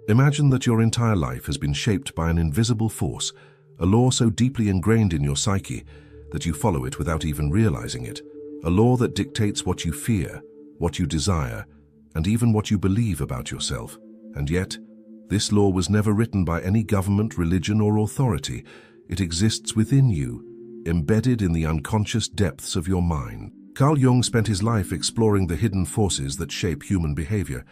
Imagine that your entire life has been shaped by an invisible force, a law so deeply ingrained in your psyche that you follow it without even realizing it. A law that dictates what you fear, what you desire, and even what you believe about yourself. And yet, this law was never written by any government, religion, or authority. It exists within you, embedded in the unconscious depths of your mind. Carl Jung spent his life exploring the hidden forces that shape human behavior,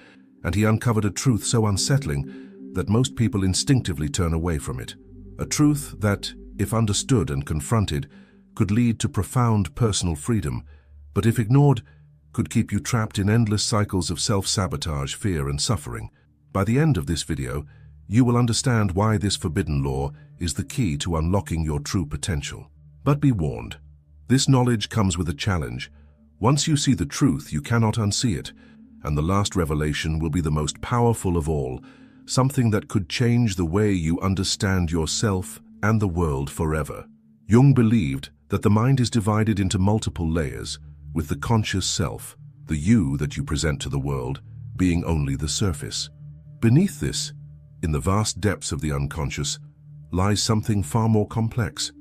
and he uncovered a truth so unsettling that most people instinctively turn away from it. A truth that, if understood and confronted, could lead to profound personal freedom, but if ignored, could keep you trapped in endless cycles of self-sabotage, fear, and suffering. By the end of this video, you will understand why this forbidden law is the key to unlocking your true potential. But be warned, this knowledge comes with a challenge. Once you see the truth, you cannot unsee it, and the last revelation will be the most powerful of all, something that could change the way you understand yourself and the world forever. Jung believed that the mind is divided into multiple layers, with the conscious self, the you that you present to the world, being only the surface. Beneath this, in the vast depths of the unconscious, lies something far more complex,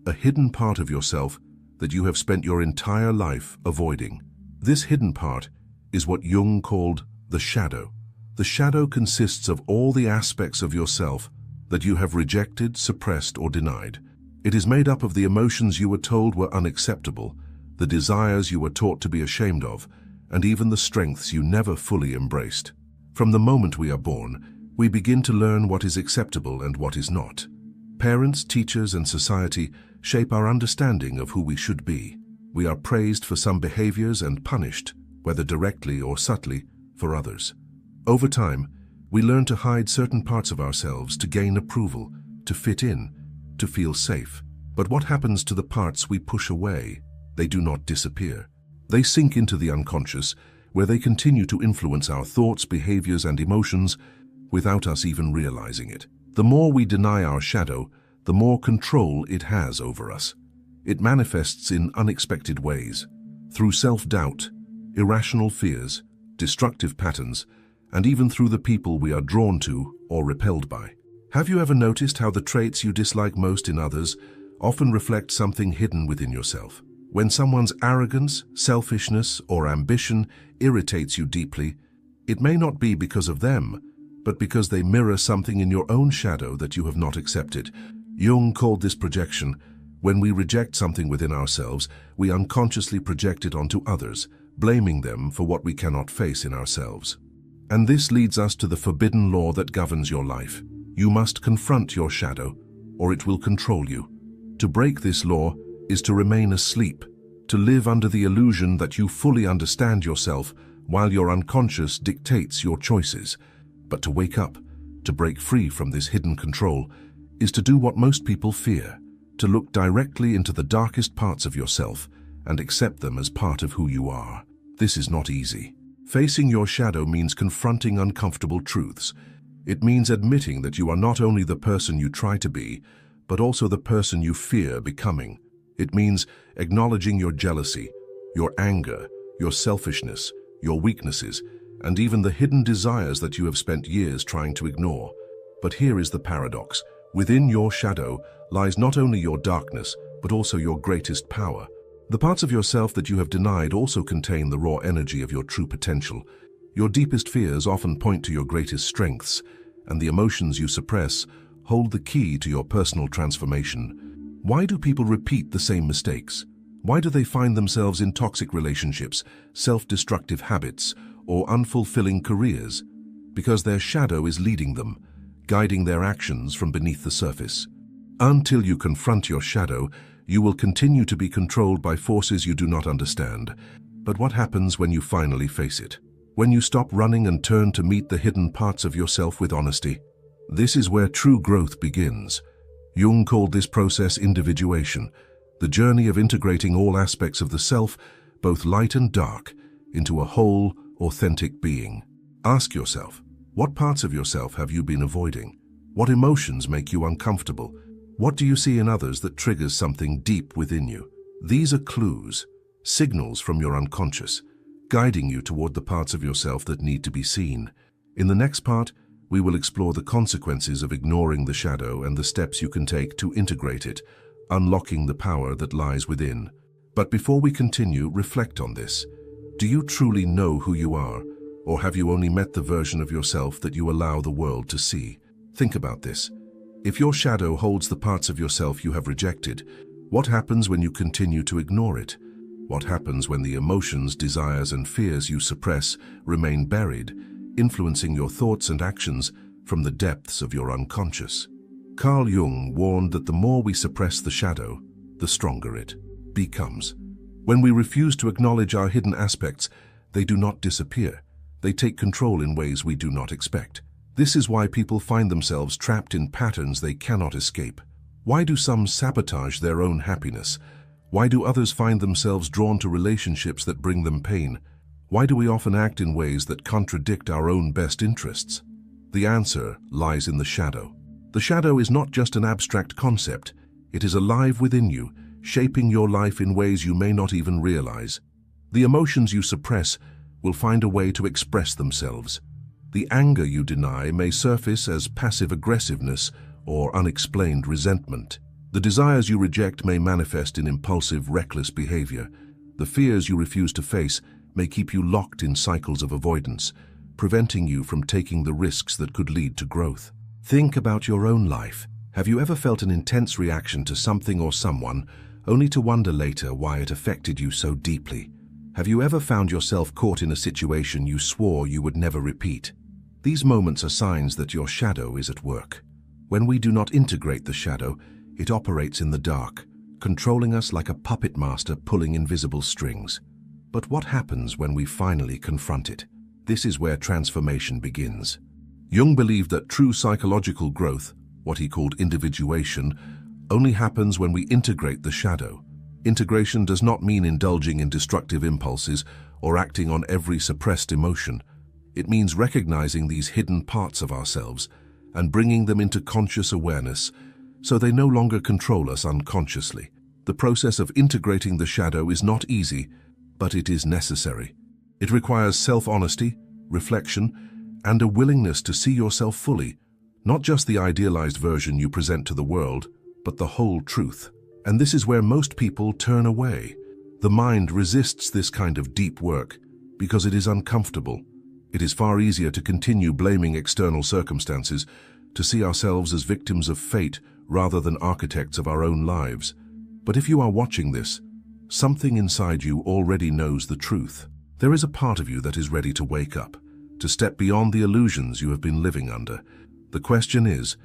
a hidden part of yourself that you have spent your entire life avoiding. This hidden part is what Jung called the shadow. The shadow consists of all the aspects of yourself that you have rejected, suppressed, or denied. It is made up of the emotions you were told were unacceptable, the desires you were taught to be ashamed of, and even the strengths you never fully embraced. From the moment we are born, we begin to learn what is acceptable and what is not. Parents, teachers, and society shape our understanding of who we should be. We are praised for some behaviors and punished, whether directly or subtly, for others. Over time, we learn to hide certain parts of ourselves to gain approval, to fit in, to feel safe. But what happens to the parts we push away? They do not disappear. They sink into the unconscious, where they continue to influence our thoughts, behaviors, and emotions without us even realizing it. The more we deny our shadow, the more control it has over us. It manifests in unexpected ways, through self-doubt, irrational fears, destructive patterns, and even through the people we are drawn to or repelled by. Have you ever noticed how the traits you dislike most in others often reflect something hidden within yourself? When someone's arrogance, selfishness, or ambition irritates you deeply, it may not be because of them, but because they mirror something in your own shadow that you have not accepted. Jung called this projection. When we reject something within ourselves, we unconsciously project it onto others, blaming them for what we cannot face in ourselves. And this leads us to the forbidden law that governs your life. You must confront your shadow, or it will control you. To break this law is to remain asleep, to live under the illusion that you fully understand yourself while your unconscious dictates your choices. But to wake up, to break free from this hidden control, is to do what most people fear, to look directly into the darkest parts of yourself and accept them as part of who you are. This is not easy. Facing your shadow means confronting uncomfortable truths. It means admitting that you are not only the person you try to be, but also the person you fear becoming. It means acknowledging your jealousy, your anger, your selfishness, your weaknesses, and even the hidden desires that you have spent years trying to ignore. But here is the paradox. Within your shadow lies not only your darkness, but also your greatest power. The parts of yourself that you have denied also contain the raw energy of your true potential. Your deepest fears often point to your greatest strengths, and the emotions you suppress hold the key to your personal transformation. Why do people repeat the same mistakes? Why do they find themselves in toxic relationships, self-destructive habits, or unfulfilling careers? Because their shadow is leading them, guiding their actions from beneath the surface. Until you confront your shadow, you will continue to be controlled by forces you do not understand. But what happens when you finally face it? When you stop running and turn to meet the hidden parts of yourself with honesty? This is where true growth begins. Jung called this process individuation, the journey of integrating all aspects of the self, both light and dark, into a whole, authentic being. Ask yourself, what parts of yourself have you been avoiding? What emotions make you uncomfortable? What do you see in others that triggers something deep within you? These are clues, signals from your unconscious, guiding you toward the parts of yourself that need to be seen. In the next part, We will explore the consequences of ignoring the shadow and the steps you can take to integrate it, unlocking the power that lies within. But before we continue, reflect on this. Do you truly know who you are, or have you only met the version of yourself that you allow the world to see? Think about this. If your shadow holds the parts of yourself you have rejected, what happens when you continue to ignore it? What happens when the emotions, desires, and fears you suppress remain buried, influencing your thoughts and actions from the depths of your unconscious? Carl Jung warned that the more we suppress the shadow, the stronger it becomes. When we refuse to acknowledge our hidden aspects, they do not disappear. They take control in ways we do not expect. This is why people find themselves trapped in patterns they cannot escape. Why do some sabotage their own happiness? Why do others find themselves drawn to relationships that bring them pain? Why do we often act in ways that contradict our own best interests? The answer lies in the shadow. The shadow is not just an abstract concept. It is alive within you, shaping your life in ways you may not even realize. The emotions you suppress will find a way to express themselves. The anger you deny may surface as passive aggressiveness or unexplained resentment. The desires you reject may manifest in impulsive, reckless behavior. The fears you refuse to face may keep you locked in cycles of avoidance, preventing you from taking the risks that could lead to growth. Think about your own life. Have you ever felt an intense reaction to something or someone, only to wonder later why it affected you so deeply? Have you ever found yourself caught in a situation you swore you would never repeat? These moments are signs that your shadow is at work. When we do not integrate the shadow, it operates in the dark, controlling us like a puppet master pulling invisible strings. But what happens when we finally confront it? This is where transformation begins. Jung believed that true psychological growth, what he called individuation, only happens when we integrate the shadow. Integration does not mean indulging in destructive impulses or acting on every suppressed emotion. It means recognizing these hidden parts of ourselves and bringing them into conscious awareness so they no longer control us unconsciously. The process of integrating the shadow is not easy, but it is necessary. It requires self-honesty, reflection, and a willingness to see yourself fully, not just the idealized version you present to the world, but the whole truth. And this is where most people turn away. The mind resists this kind of deep work because it is uncomfortable. It is far easier to continue blaming external circumstances, to see ourselves as victims of fate rather than architects of our own lives. But if you are watching this, something inside you already knows the truth. There is a part of you that is ready to wake up, to step beyond the illusions you have been living under. The question is,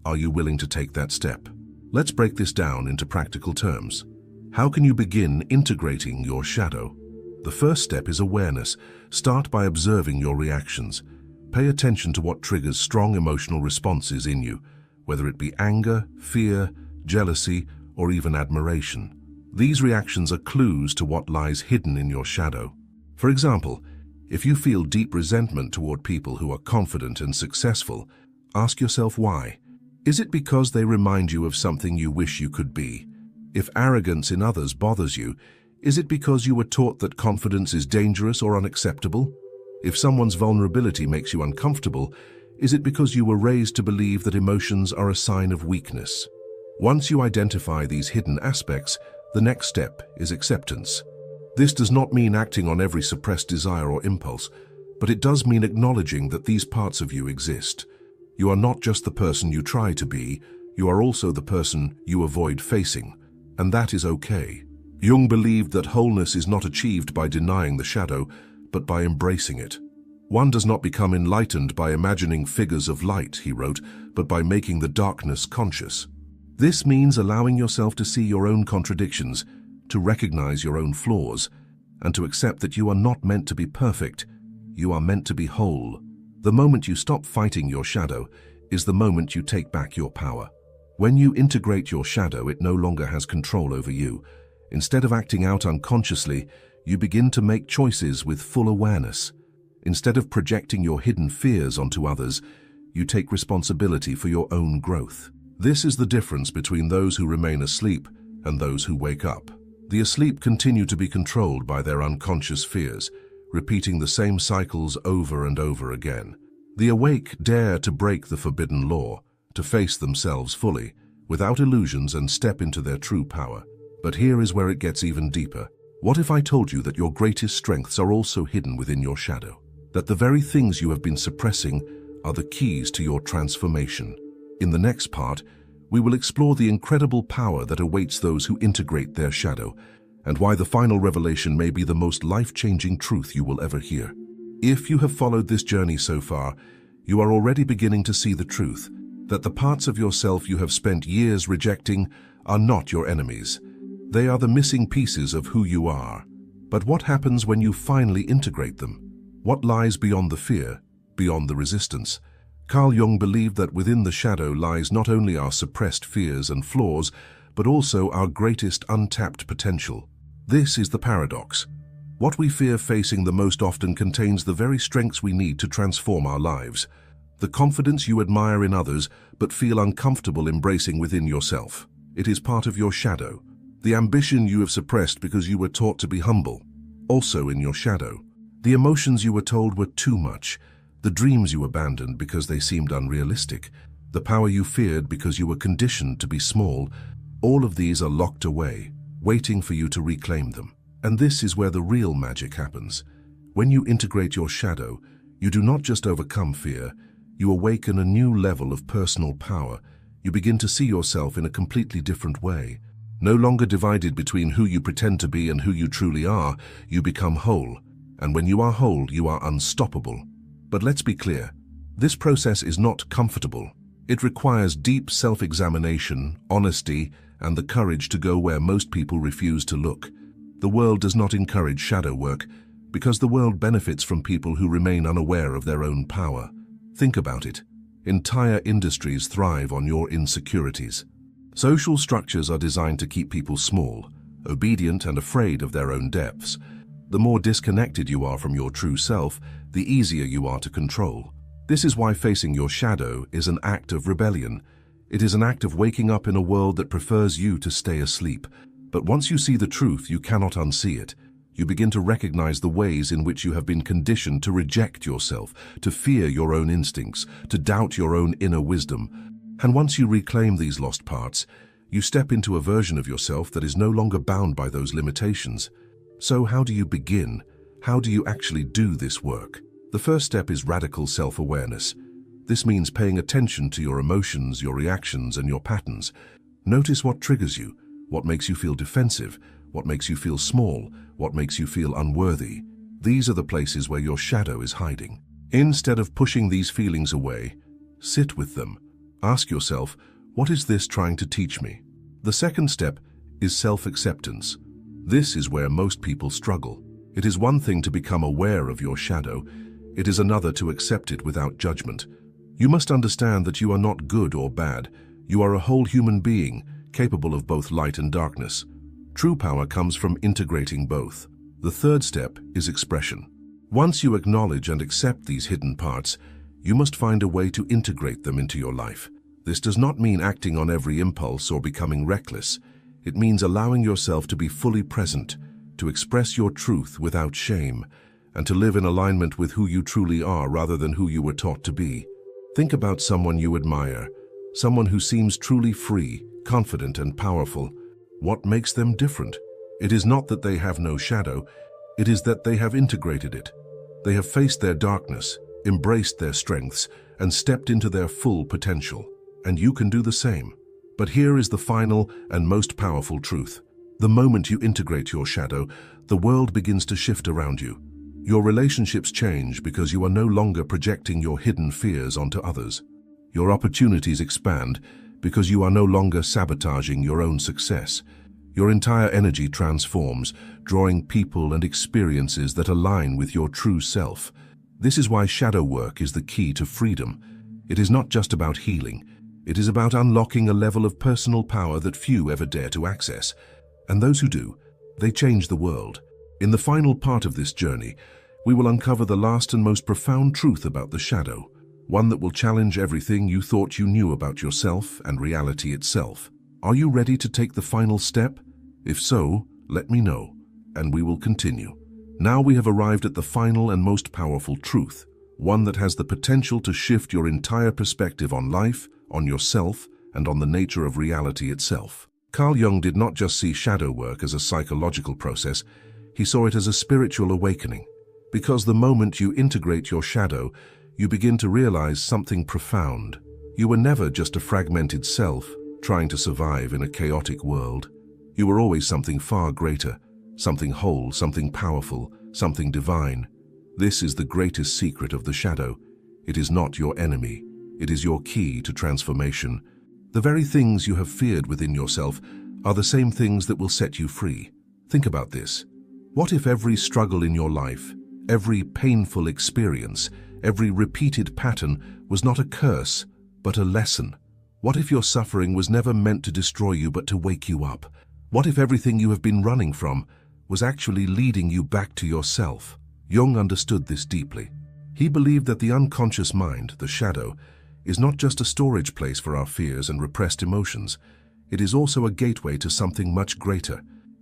are you willing to take that step? Let's break this down into practical terms. How can you begin integrating your shadow? The first step is awareness. Start by observing your reactions. Pay attention to what triggers strong emotional responses in you, whether it be anger, fear, jealousy, or even admiration. These reactions are clues to what lies hidden in your shadow. For example, if you feel deep resentment toward people who are confident and successful, ask yourself why. Is it because they remind you of something you wish you could be? If arrogance in others bothers you, is it because you were taught that confidence is dangerous or unacceptable? If someone's vulnerability makes you uncomfortable, is it because you were raised to believe that emotions are a sign of weakness? Once you identify these hidden aspects, the next step is acceptance. This does not mean acting on every suppressed desire or impulse, but it does mean acknowledging that these parts of you exist. You are not just the person you try to be, you are also the person you avoid facing, and that is okay. Jung believed that wholeness is not achieved by denying the shadow, but by embracing it. One does not become enlightened by imagining figures of light, he wrote, but by making the darkness conscious. This means allowing yourself to see your own contradictions, to recognize your own flaws, and to accept that you are not meant to be perfect, you are meant to be whole. The moment you stop fighting your shadow is the moment you take back your power. When you integrate your shadow, it no longer has control over you. Instead of acting out unconsciously, you begin to make choices with full awareness. Instead of projecting your hidden fears onto others, you take responsibility for your own growth. This is the difference between those who remain asleep and those who wake up. The asleep continue to be controlled by their unconscious fears, repeating the same cycles over and over again. The awake dare to break the forbidden law, to face themselves fully, without illusions, and step into their true power. But here is where it gets even deeper. What if I told you that your greatest strengths are also hidden within your shadow? That the very things you have been suppressing are the keys to your transformation? In the next part, we will explore the incredible power that awaits those who integrate their shadow, and why the final revelation may be the most life-changing truth you will ever hear. If you have followed this journey so far, you are already beginning to see the truth, that the parts of yourself you have spent years rejecting are not your enemies. They are the missing pieces of who you are. But what happens when you finally integrate them? What lies beyond the fear, beyond the resistance? Carl Jung believed that within the shadow lies not only our suppressed fears and flaws, but also our greatest untapped potential. This is the paradox. What we fear facing the most often contains the very strengths we need to transform our lives. The confidence you admire in others but feel uncomfortable embracing within yourself. It is part of your shadow. The ambition you have suppressed because you were taught to be humble, also in your shadow. The emotions you were told were too much. The dreams you abandoned because they seemed unrealistic. The power you feared because you were conditioned to be small. All of these are locked away, waiting for you to reclaim them. And this is where the real magic happens. When you integrate your shadow, you do not just overcome fear, you awaken a new level of personal power. You begin to see yourself in a completely different way. No longer divided between who you pretend to be and who you truly are, you become whole. And when you are whole, you are unstoppable. But let's be clear, this process is not comfortable. It requires deep self-examination, honesty, and the courage to go where most people refuse to look. The world does not encourage shadow work because the world benefits from people who remain unaware of their own power. Think about it. Entire industries thrive on your insecurities. Social structures are designed to keep people small, obedient, and afraid of their own depths. The more disconnected you are from your true self, the easier you are to control. This is why facing your shadow is an act of rebellion. It is an act of waking up in a world that prefers you to stay asleep. But once you see the truth, you cannot unsee it. You begin to recognize the ways in which you have been conditioned to reject yourself, to fear your own instincts, to doubt your own inner wisdom. And once you reclaim these lost parts, you step into a version of yourself that is no longer bound by those limitations. So how do you begin? How do you actually do this work? The first step is radical self-awareness. This means paying attention to your emotions, your reactions, and your patterns. Notice what triggers you. What makes you feel defensive? What makes you feel small? What makes you feel unworthy? These are the places where your shadow is hiding. Instead of pushing these feelings away, sit with them. Ask yourself, what is this trying to teach me? The second step is self-acceptance. This is where most people struggle. It is one thing to become aware of your shadow. It is another to accept it without judgment. You must understand that you are not good or bad. You are a whole human being, capable of both light and darkness. True power comes from integrating both. The third step is expression. Once you acknowledge and accept these hidden parts, you must find a way to integrate them into your life. This does not mean acting on every impulse or becoming reckless. It means allowing yourself to be fully present, to express your truth without shame, and to live in alignment with who you truly are rather than who you were taught to be. Think about someone you admire, someone who seems truly free, confident, and powerful. What makes them different? It is not that they have no shadow, it is that they have integrated it. They have faced their darkness, embraced their strengths, and stepped into their full potential. And you can do the same. But here is the final and most powerful truth. The moment you integrate your shadow, the world begins to shift around you. Your relationships change because you are no longer projecting your hidden fears onto others. Your opportunities expand because you are no longer sabotaging your own success. Your entire energy transforms, drawing people and experiences that align with your true self. This is why shadow work is the key to freedom. It is not just about healing. It is about unlocking a level of personal power that few ever dare to access. And those who do, they change the world. In the final part of this journey, we will uncover the last and most profound truth about the shadow, one that will challenge everything you thought you knew about yourself and reality itself. Are you ready to take the final step? If so, let me know, and we will continue. Now we have arrived at the final and most powerful truth. one that has the potential to shift your entire perspective on life, on yourself, and on the nature of reality itself. Carl Jung did not just see shadow work as a psychological process, he saw it as a spiritual awakening. Because the moment you integrate your shadow, you begin to realize something profound. You were never just a fragmented self, trying to survive in a chaotic world. You were always something far greater, something whole, something powerful, something divine. This is the greatest secret of the shadow. It is not your enemy. It is your key to transformation. The very things you have feared within yourself are the same things that will set you free. Think about this. What if every struggle in your life, every painful experience, every repeated pattern was not a curse, but a lesson? What if your suffering was never meant to destroy you but to wake you up? What if everything you have been running from was actually leading you back to yourself? Jung understood this deeply. He believed that the unconscious mind, the shadow, is not just a storage place for our fears and repressed emotions. It is also a gateway to something much greater.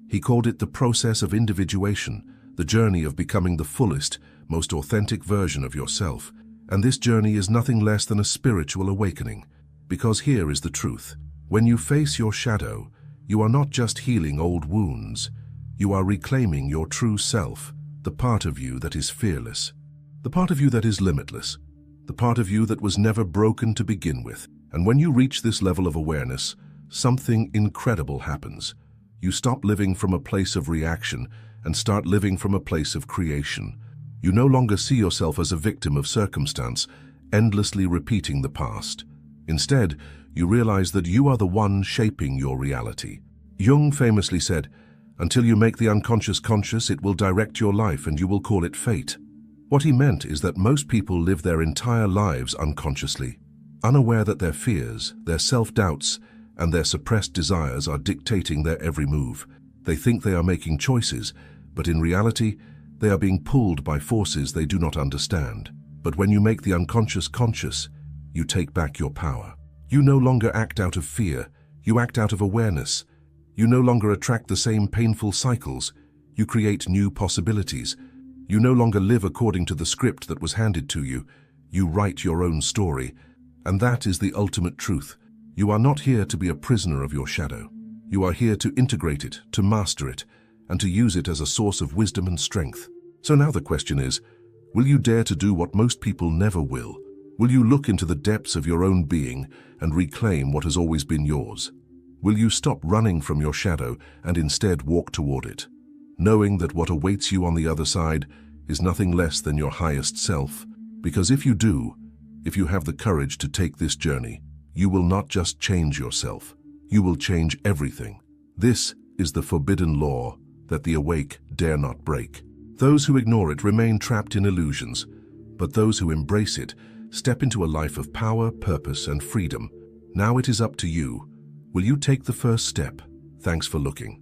He called it the process of individuation, the journey of becoming the fullest, most authentic version of yourself. And this journey is nothing less than a spiritual awakening. Because here is the truth. When you face your shadow, you are not just healing old wounds. You are reclaiming your true self, the part of you that is fearless, the part of you that is limitless, the part of you that was never broken to begin with. And when you reach this level of awareness, something incredible happens. You stop living from a place of reaction and start living from a place of creation. You no longer see yourself as a victim of circumstance, endlessly repeating the past. Instead, you realize that you are the one shaping your reality. Jung famously said, "Until you make the unconscious conscious, it will direct your life and you will call it fate." What he meant is that most people live their entire lives unconsciously, unaware that their fears, their self-doubts, and their suppressed desires are dictating their every move. They think they are making choices, but in reality, they are being pulled by forces they do not understand. But when you make the unconscious conscious, you take back your power. You no longer act out of fear, you act out of awareness. You no longer attract the same painful cycles, you create new possibilities. You no longer live according to the script that was handed to you, you write your own story. And that is the ultimate truth. You are not here to be a prisoner of your shadow. You are here to integrate it, to master it, and to use it as a source of wisdom and strength. So now the question is, will you dare to do what most people never will? Will you look into the depths of your own being and reclaim what has always been yours? Will you stop running from your shadow and instead walk toward it, knowing that what awaits you on the other side is nothing less than your highest self? Because if you do, if you have the courage to take this journey, you will not just change yourself, you will change everything. This is the forbidden law that the awake dare not break. Those who ignore it remain trapped in illusions, but those who embrace it step into a life of power, purpose, and freedom. Now it is up to you. Will you take the first step? Thanks for looking.